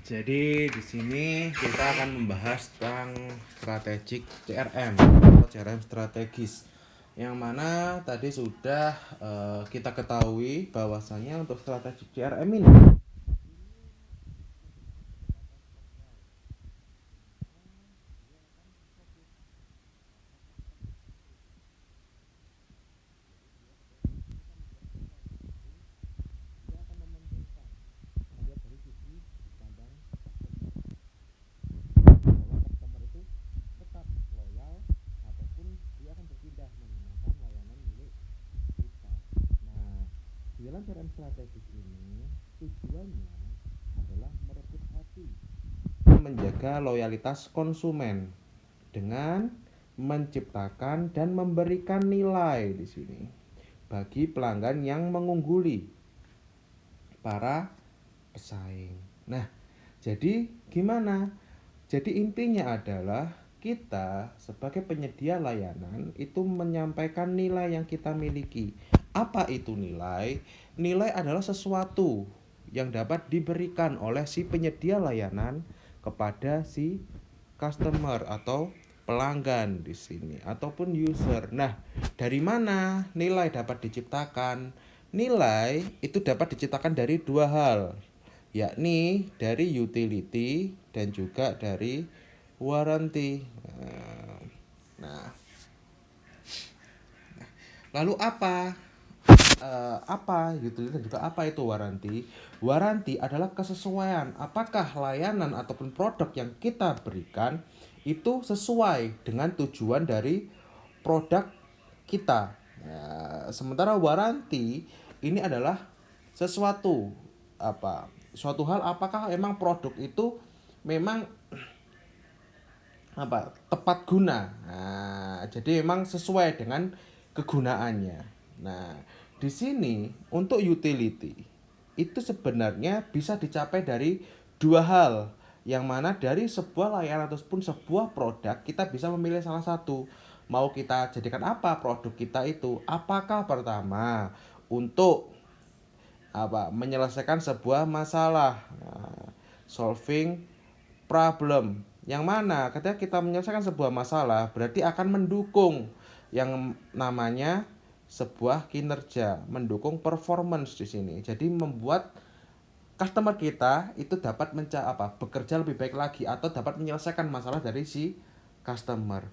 Jadi di sini kita akan membahas tentang strategik CRM atau CRM strategis. Yang mana tadi sudah kita ketahui bahwasanya untuk strategik CRM ini dalam CRM strategis ini tujuannya adalah merebut hati, menjaga loyalitas konsumen dengan menciptakan dan memberikan nilai di sini bagi pelanggan yang mengungguli para pesaing. Nah, jadi gimana? Jadi intinya adalah kita sebagai penyedia layanan itu menyampaikan nilai yang kita miliki. Apa itu nilai? Nilai adalah sesuatu yang dapat diberikan oleh si penyedia layanan kepada si customer atau pelanggan di sini ataupun user. Nah, dari mana nilai dapat diciptakan? Nilai itu dapat diciptakan dari dua hal, yakni dari utility dan juga dari warranty. Nah, lalu apa utility dan juga apa itu warranty? Warranty adalah kesesuaian apakah layanan ataupun produk yang kita berikan itu sesuai dengan tujuan dari produk kita. Sementara warranty ini adalah sesuatu suatu hal apakah emang produk itu memang tepat guna. Jadi memang sesuai dengan kegunaannya. Nah, di sini untuk utility itu sebenarnya bisa dicapai dari dua hal, yang mana dari sebuah layanan ataupun sebuah produk kita bisa memilih salah satu. Mau kita jadikan apa produk kita itu? Apakah pertama untuk menyelesaikan sebuah masalah, solving problem, yang mana ketika kita menyelesaikan sebuah masalah berarti akan mendukung yang namanya sebuah kinerja, mendukung performance di sini. Jadi membuat customer kita itu dapat bekerja lebih baik lagi atau dapat menyelesaikan masalah dari si customer.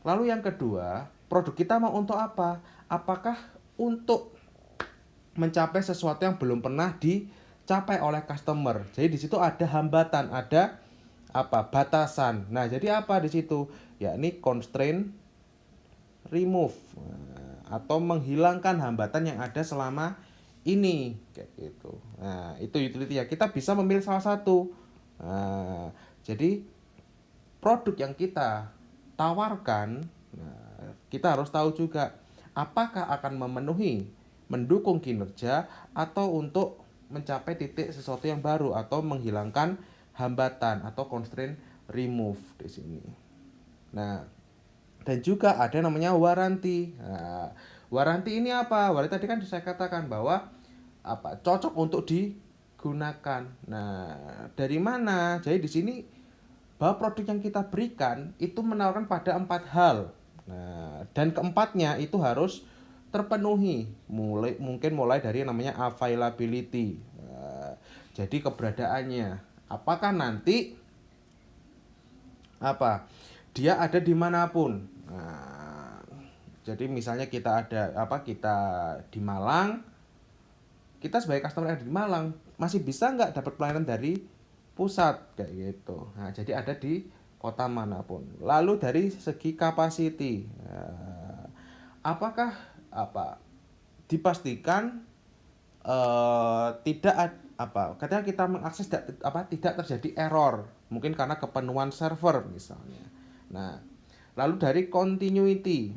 Lalu yang kedua, produk kita mau untuk apa? Apakah untuk mencapai sesuatu yang belum pernah dicapai oleh customer. Jadi di situ ada hambatan, ada batasan. Nah, jadi apa di situ? Yakni constraint remove, atau menghilangkan hambatan yang ada selama ini kayak gitu. Nah, itu utility ya. Kita bisa memilih salah satu. Nah, jadi produk yang kita tawarkan, kita harus tahu juga apakah akan mendukung kinerja atau untuk mencapai titik sesuatu yang baru atau menghilangkan hambatan atau constraint remove di sini. Nah, dan juga ada namanya warranty. Nah, warranty ini apa? Warranty tadi kan saya katakan bahwa cocok untuk digunakan. Nah, dari mana? Jadi di sini bahwa produk yang kita berikan itu menawarkan pada 4 hal. Nah, dan keempatnya itu harus terpenuhi. Mulai dari namanya availability. Jadi keberadaannya. Apakah nanti dia ada dimanapun. Nah, jadi misalnya kita di Malang, kita sebagai customer yang ada di Malang masih bisa nggak dapat pelayanan dari pusat kayak gitu. Nah, jadi ada di kota manapun. Lalu dari segi capacity, apakah dipastikan ketika kita mengakses tidak terjadi error, mungkin karena kepenuhan server misalnya. Nah, lalu dari continuity.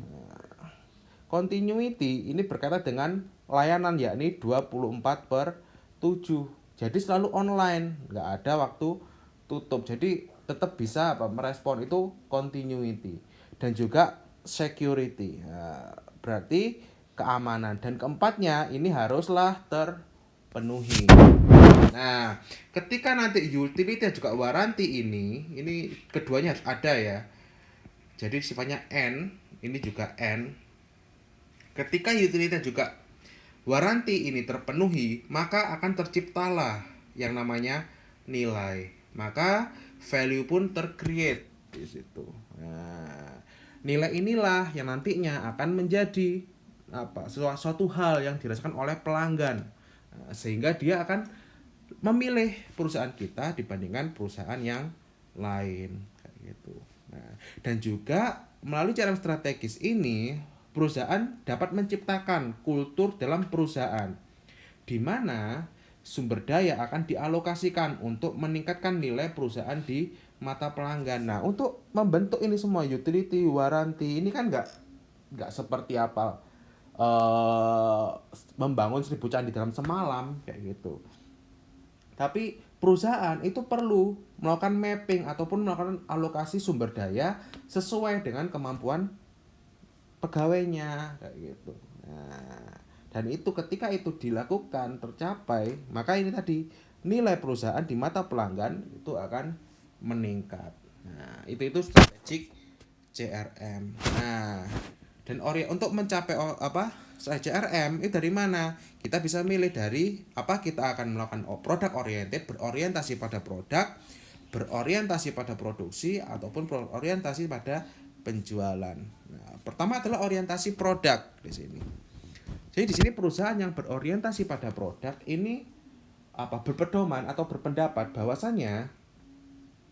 Continuity ini berkaitan dengan layanan, yakni 24/7. Jadi selalu online, nggak ada waktu tutup. Jadi tetap bisa merespon, itu continuity. Dan juga security. Nah, berarti keamanan. Dan keempatnya ini haruslah terpenuhi. Nah, ketika nanti utility dan juga warranty ini keduanya harus ada ya. Jadi sifatnya N, ini juga N. Ketika utility dan juga warranty ini terpenuhi, maka akan terciptalah yang namanya nilai. Maka value pun tercreate di situ. Nah, nilai inilah yang nantinya akan menjadi suatu hal yang dirasakan oleh pelanggan. Nah, sehingga dia akan memilih perusahaan kita dibandingkan perusahaan yang lain kayak gitu. Nah, dan juga melalui cara strategis ini perusahaan dapat menciptakan kultur dalam perusahaan di mana sumber daya akan dialokasikan untuk meningkatkan nilai perusahaan di mata pelanggan. Nah, untuk membentuk ini semua utility, warranty ini kan nggak seperti apa membangun 1000 candi dalam semalam kayak gitu. Tapi perusahaan itu perlu melakukan mapping ataupun melakukan alokasi sumber daya sesuai dengan kemampuan pegawainya kayak gitu. Nah, dan itu ketika itu dilakukan tercapai, maka ini tadi nilai perusahaan di mata pelanggan itu akan meningkat. Nah, itu strategik CRM. Nah, dan untuk mencapai CRM itu dari mana? Kita bisa milih dari kita akan melakukan product oriented, berorientasi pada produk, berorientasi pada produksi ataupun berorientasi pada penjualan. Nah, pertama adalah orientasi produk di sini. Jadi di sini perusahaan yang berorientasi pada produk ini berpedoman atau berpendapat bahwasannya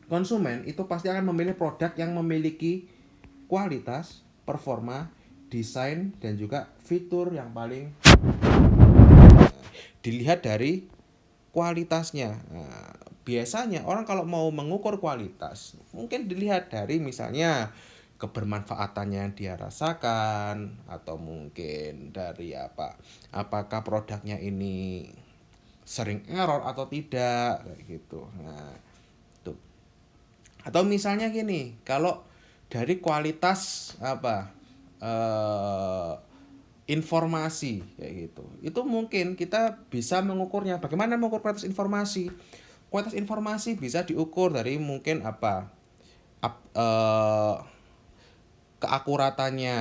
konsumen itu pasti akan memilih produk yang memiliki kualitas, performa, desain dan juga fitur yang paling dilihat dari kualitasnya. Nah, biasanya orang kalau mau mengukur kualitas mungkin dilihat dari misalnya kebermanfaatannya yang dia rasakan atau mungkin dari apakah produknya ini sering error atau tidak kayak gitu. Nah, tuh. Atau misalnya gini, kalau dari kualitas informasi kayak gitu. Itu mungkin kita bisa mengukurnya. Bagaimana mengukur kualitas informasi? Kualitas informasi bisa diukur dari mungkin keakuratannya,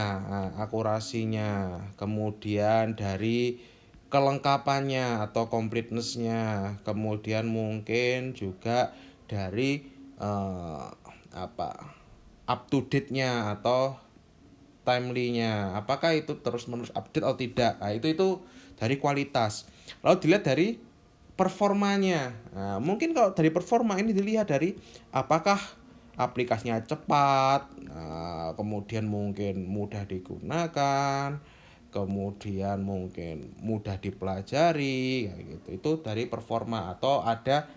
akurasinya, kemudian dari kelengkapannya atau completeness-nya, kemudian mungkin juga dari up to date-nya atau timely-nya, apakah itu terus menerus update atau tidak. Nah, itu dari kualitas. Lalu dilihat dari performanya. Nah, mungkin kalau dari performa ini dilihat dari apakah aplikasinya cepat, kemudian mungkin mudah digunakan, kemudian mungkin mudah dipelajari kayak gitu. Itu dari performa atau ada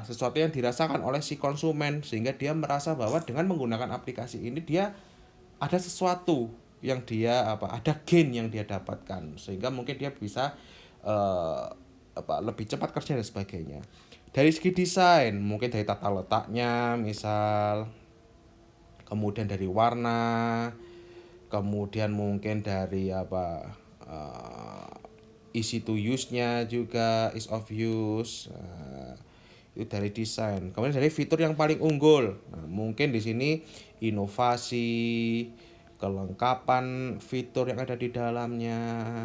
sesuatu yang dirasakan oleh si konsumen sehingga dia merasa bahwa dengan menggunakan aplikasi ini dia ada sesuatu yang dia ada gain yang dia dapatkan sehingga mungkin dia bisa uh, lebih cepat kerja dan sebagainya. Dari segi desain mungkin dari tata letaknya misal, kemudian dari warna, kemudian mungkin dari easy to use-nya juga, ease of use. Itu dari desain. Kemudian dari fitur yang paling unggul. Nah, mungkin di sini inovasi, kelengkapan fitur yang ada di dalamnya.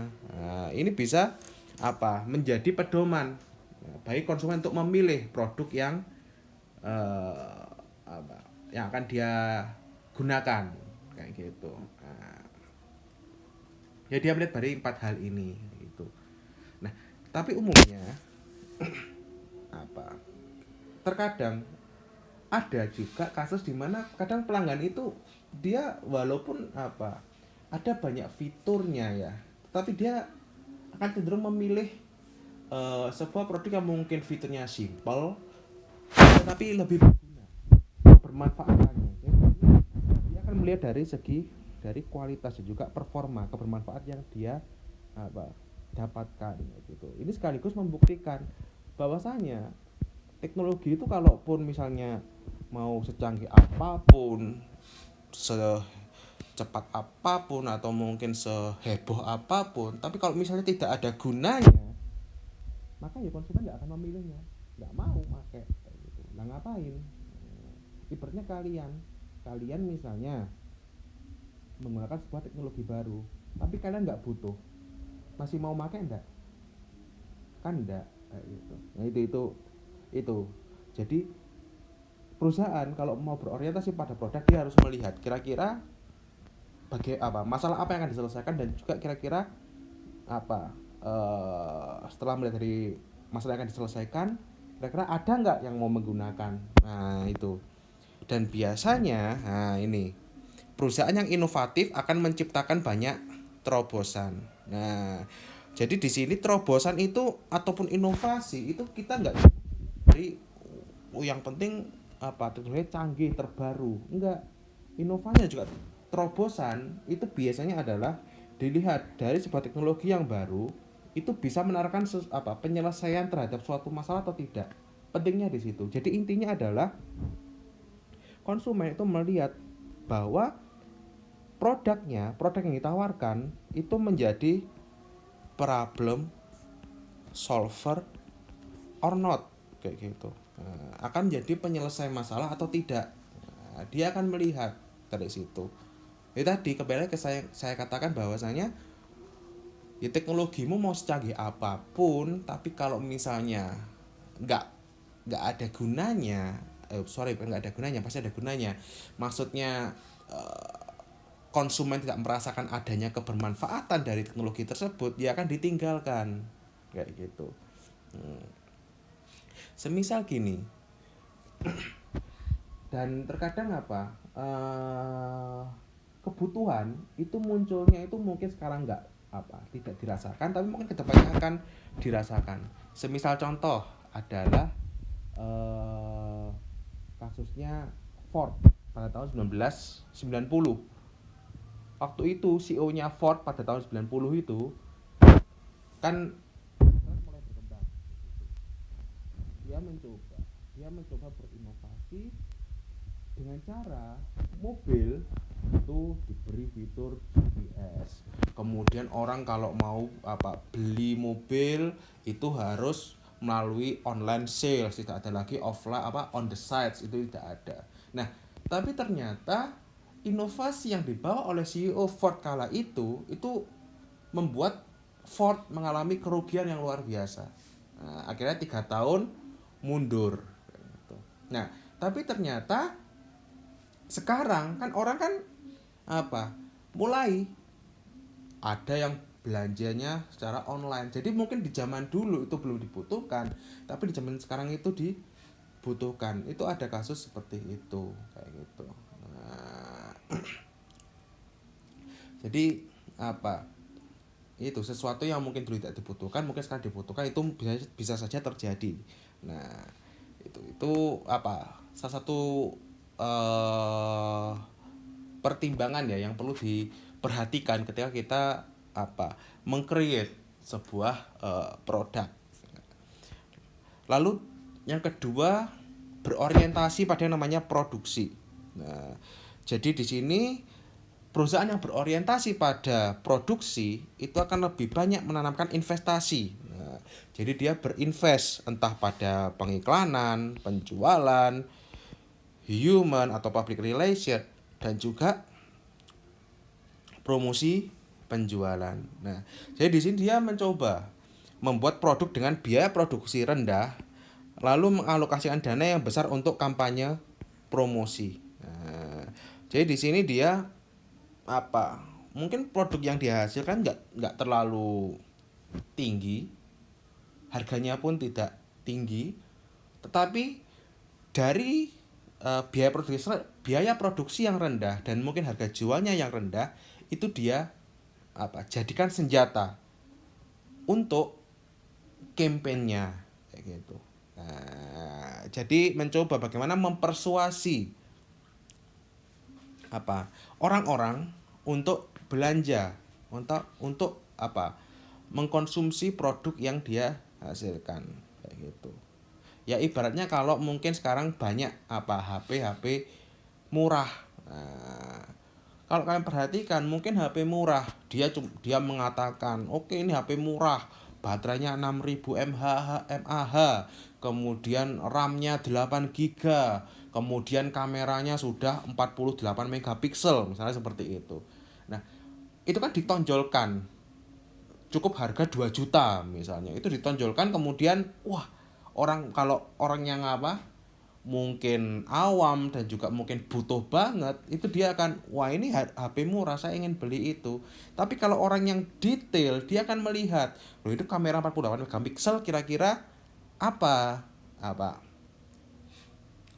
Nah, ini bisa menjadi pedoman bagi konsumen untuk memilih produk yang eh, yang akan dia gunakan kayak gitu. Nah, ya dia melihat dari 4 hal ini gitu. Nah, tapi umumnya terkadang ada juga kasus di mana kadang pelanggan itu dia walaupun ada banyak fiturnya ya, tapi dia akan cenderung memilih sebuah produk yang mungkin fiturnya simple tetapi lebih berguna, bermanfaatannya. Jadi dia akan melihat dari segi dari kualitas dan juga performa kebermanfaat yang dia dapatkan gitu. Ini sekaligus membuktikan bahwasanya teknologi itu kalaupun misalnya mau secanggih apapun, secepat apapun atau mungkin seheboh apapun, tapi kalau misalnya tidak ada gunanya, maka ya konsumen nggak akan memilihnya, nggak mau pakai kayak gitu. Nah ngapain? Ibaratnya kalian misalnya menggunakan sebuah teknologi baru, tapi kalian nggak butuh, masih mau pakai enggak? Kan enggak kayak gitu. Nah itu. Jadi perusahaan kalau mau berorientasi pada produk, dia harus melihat kira-kira masalah apa yang akan diselesaikan, dan juga kira-kira apa setelah melihat dari masalah yang akan diselesaikan, kira-kira ada nggak yang mau menggunakan. Nah itu. Dan biasanya, nah ini, perusahaan yang inovatif akan menciptakan banyak terobosan. Nah, jadi di sini terobosan itu ataupun inovasi itu kita nggak dari yang penting teknologi canggih terbaru, enggak. Inovasinya juga terobosan itu biasanya adalah dilihat dari sebuah teknologi yang baru itu bisa menawarkan penyelesaian terhadap suatu masalah atau tidak. Pentingnya di situ. Jadi intinya adalah konsumen itu melihat bahwa produk yang ditawarkan itu menjadi problem solver or not, kayak gitu. Akan jadi penyelesai masalah atau tidak. Dia akan melihat dari situ. Tadi kembali ke saya katakan bahwasanya ya teknologimu mau secanggih apapun, tapi kalau misalnya nggak nggak ada gunanya, nggak ada gunanya, pasti ada gunanya. Maksudnya konsumen tidak merasakan adanya kebermanfaatan dari teknologi tersebut, dia akan ditinggalkan kayak gitu. Semisal gini, dan terkadang kebutuhan itu munculnya itu mungkin sekarang tidak dirasakan, tapi mungkin kedepannya akan dirasakan. Semisal contoh adalah kasusnya Ford pada tahun 1990. Waktu itu CEO-nya Ford pada tahun 90 itu kan mulai berkembang. Dia mencoba berinovasi dengan cara mobil itu diberi fitur GPS. Kemudian orang kalau mau beli mobil itu harus melalui online sales, tidak ada lagi offline on the sites, itu tidak ada. Nah, tapi ternyata inovasi yang dibawa oleh CEO Ford kala itu membuat Ford mengalami kerugian yang luar biasa. Nah, akhirnya 3 tahun mundur. Nah, tapi ternyata sekarang kan orang kan mulai ada yang belanjanya secara online. Jadi mungkin di zaman dulu itu belum dibutuhkan, tapi di zaman sekarang itu dibutuhkan. Itu ada kasus seperti itu kayak gitu. Nah, jadi itu sesuatu yang mungkin dulu tidak dibutuhkan, mungkin sekarang dibutuhkan, itu bisa saja terjadi. Nah, itu salah satu pertimbangan ya yang perlu diperhatikan ketika kita meng-create sebuah produk. Lalu yang kedua, berorientasi pada yang namanya produksi. Nah, jadi di sini perusahaan yang berorientasi pada produksi itu akan lebih banyak menanamkan investasi. Nah, jadi dia berinvest entah pada pengiklanan, penjualan, human atau public relation, dan juga promosi penjualan. Nah, jadi di sini dia mencoba membuat produk dengan biaya produksi rendah, lalu mengalokasikan dana yang besar untuk kampanye promosi. Nah, jadi di sini dia mungkin produk yang dihasilkan nggak terlalu tinggi, harganya pun tidak tinggi, tetapi dari biaya produksi yang rendah dan mungkin harga jualnya yang rendah, itu dia jadikan senjata untuk kampanyenya kayak gitu. Nah, jadi mencoba bagaimana mempersuasi orang-orang untuk belanja, untuk mengkonsumsi produk yang dia hasilkan kayak gitu. Ya ibaratnya kalau mungkin sekarang banyak HP murah. Nah, kalau kalian perhatikan mungkin HP murah, dia mengatakan, "Oke, ini HP murah. baterainya 6000 mAh, kemudian RAM-nya 8 GB, kemudian kameranya sudah 48 megapiksel, misalnya seperti itu. Nah, itu kan ditonjolkan cukup harga 2 juta misalnya. Itu ditonjolkan, kemudian wah, kalau orang yang mungkin awam dan juga mungkin butuh banget, itu dia akan, wah ini HP murah, saya ingin beli itu. Tapi kalau orang yang detail, dia akan melihat, loh itu kamera 48 megapiksel, kira-kira apa apa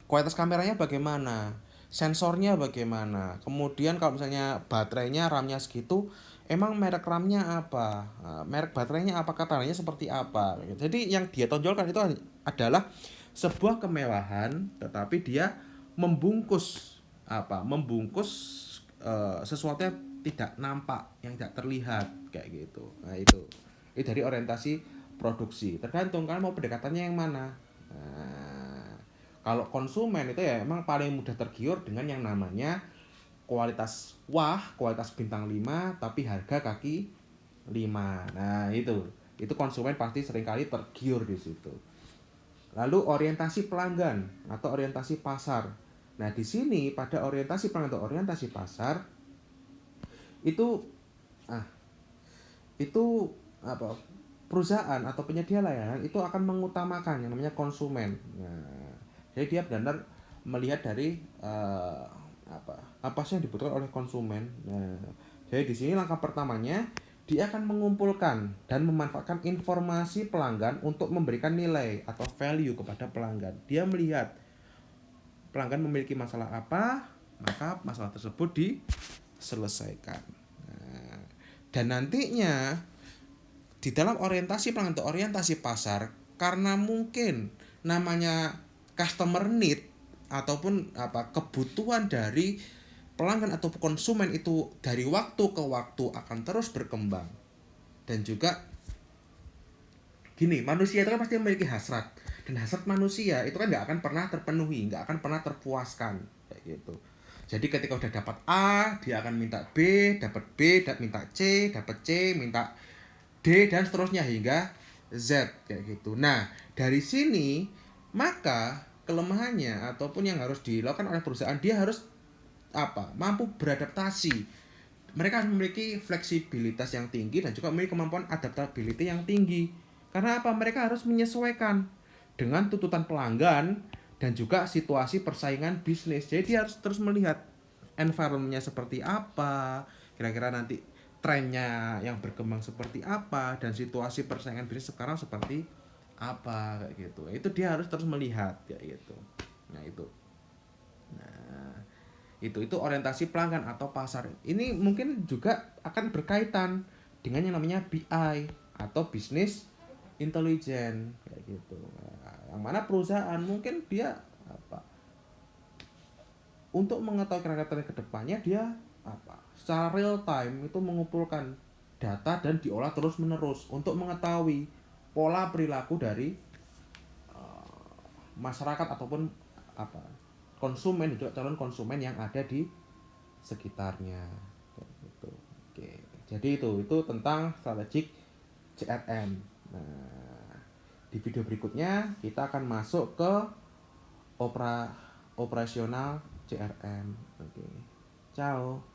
kualitas kameranya bagaimana, sensornya bagaimana, kemudian kalau misalnya baterainya, RAM-nya segitu, emang merek RAM-nya apa, merek baterainya apa, katananya seperti apa. Jadi yang dia tonjolkan itu adalah sebuah kemewahan, tetapi dia membungkus membungkus sesuatu yang tidak nampak, yang tidak terlihat kayak gitu. Nah itu dari orientasi produksi, tergantung kan mau pendekatannya yang mana. Nah, kalau konsumen itu ya emang paling mudah tergiur dengan yang namanya kualitas, wah kualitas bintang 5 tapi harga kaki 5. Nah, itu konsumen pasti seringkali tergiur di situ. Lalu orientasi pelanggan atau orientasi pasar. Nah, di sini pada orientasi pelanggan atau orientasi pasar itu ah itu apa perusahaan atau penyedia layanan itu akan mengutamakan yang namanya konsumen. Nah, jadi dia benar-benar melihat dari apa sih yang dibutuhkan oleh konsumen. Nah, jadi di sini langkah pertamanya dia akan mengumpulkan dan memanfaatkan informasi pelanggan untuk memberikan nilai atau value kepada pelanggan. Dia melihat pelanggan memiliki masalah apa, maka masalah tersebut diselesaikan. Nah, dan nantinya di dalam orientasi pelanggan atau orientasi pasar, karena mungkin namanya customer need ataupun kebutuhan dari pelanggan atau konsumen itu dari waktu ke waktu akan terus berkembang. Dan juga gini, manusia itu kan pasti memiliki hasrat, dan hasrat manusia itu kan nggak akan pernah terpenuhi, nggak akan pernah terpuaskan kayak gitu. Jadi ketika udah dapat A, dia akan minta B, dapat B, minta C, dapat C, minta D, dan seterusnya hingga Z kayak gitu. Nah, dari sini maka kelemahannya ataupun yang harus dilakukan oleh perusahaan, dia harus mampu beradaptasi. Mereka memiliki fleksibilitas yang tinggi dan juga memiliki kemampuan adaptability yang tinggi. Karena apa? Mereka harus menyesuaikan dengan tuntutan pelanggan dan juga situasi persaingan bisnis. Jadi dia harus terus melihat environment-nya seperti apa, kira-kira nanti trennya yang berkembang seperti apa, dan situasi persaingan bisnis sekarang seperti apa kayak gitu. Itu dia harus terus melihat kayak gitu. Nah, itu orientasi pelanggan atau pasar. Ini mungkin juga akan berkaitan dengan yang namanya BI atau business intelligence kayak gitu. Nah, yang mana perusahaan mungkin dia untuk mengetahui kira-kira ke depannya, dia secara real time itu mengumpulkan data dan diolah terus menerus untuk mengetahui pola perilaku dari masyarakat ataupun konsumen, juga calon konsumen yang ada di sekitarnya gitu. Oke, jadi itu tentang strategik CRM. Nah, di video berikutnya kita akan masuk ke operasional CRM. Oke, ciao.